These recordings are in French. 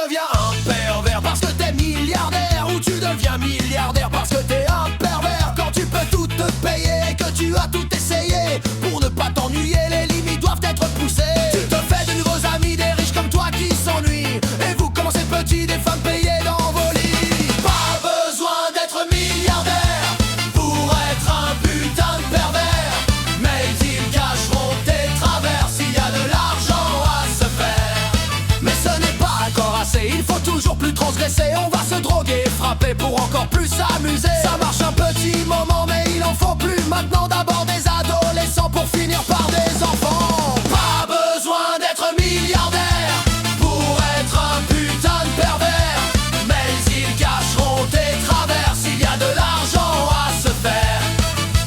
deviens un pervers parce que t'es milliardaire, ou tu deviens milliardaire parce que t'es un pervers. Quand tu peux tout te payer et que tu as tout essayé, pour ne pas t'ennuyer, les limites doivent être poussées. Tu te fais de nouveaux amis, des riches comme toi qui s'ennuient, et vous commencez petit, des femmes payées dans vos lits. Pas besoin d'être milliardaire pour être un putain de pervers, mais ils cacheront tes travers s'il y a de l'argent à se faire. Mais ce n'est pas encore assez, il faut toujours plus transgresser. On va se droguer, frapper pour encore plus s'amuser. Ça marche un petit moment mais il en faut plus. Maintenant d'abord des adolescents pour finir par des enfants. Pas besoin d'être milliardaire pour être un putain de pervers, mais ils cacheront tes travers s'il y a de l'argent à se faire.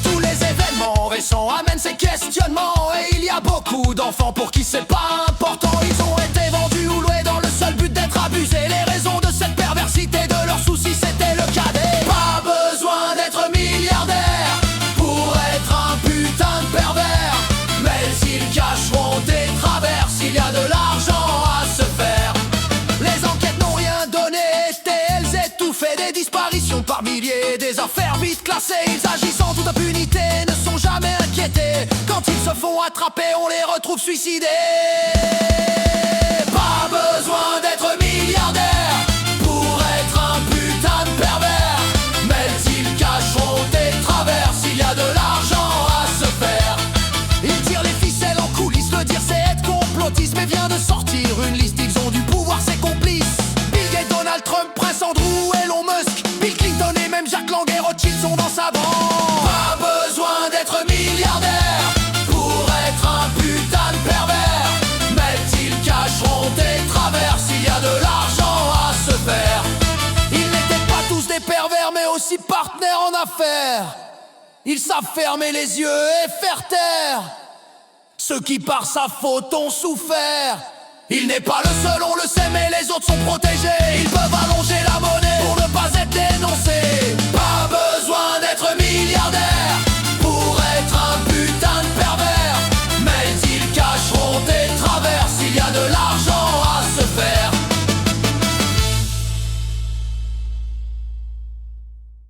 Tous les événements récents amènent ces questionnements, et il y a beaucoup d'enfants pour qui c'est pas important. Ils ont été vendus ou loués dans le seul but d'être abusés. Les raisons de cette perversité, de leurs soucis, c'était le cadet. Pas besoin d'être milliardaire pour être un putain de pervers, mais ils cacheront des travers s'il y a de l'argent à se faire. Les enquêtes n'ont rien donné, elles étouffaient des disparitions par milliers, des affaires vite classées. Ils agissent en toute impunité, ne sont jamais inquiétés. Quand ils se font attraper, on les retrouve suicidés. Pas besoin d'être milliardaire pour être un putain de pervers, mais ils cacheront des travers s'il y a de l'argent à se faire. Ils tirent les ficelles en coulisses, le dire c'est être complotiste, mais vient de sortir une liste, ils ont du pouvoir, c'est complice. Bill Gates, Donald Trump, Prince Andrew, Elon Musk, Bill Clinton et même Jacques Lang et Rothschild sont dans sa bande. Pas besoin d'être milliardaire pour être un putain de pervers, mais ils cacheront des travers s'il y a de l'argent à se faire. Ils n'étaient pas tous des pervers mais aussi partenaires en affaires. Ils savent fermer les yeux et faire taire ceux qui par sa faute ont souffert. Il n'est pas le seul, on le sait, mais les autres sont protégés. Ils peuvent allonger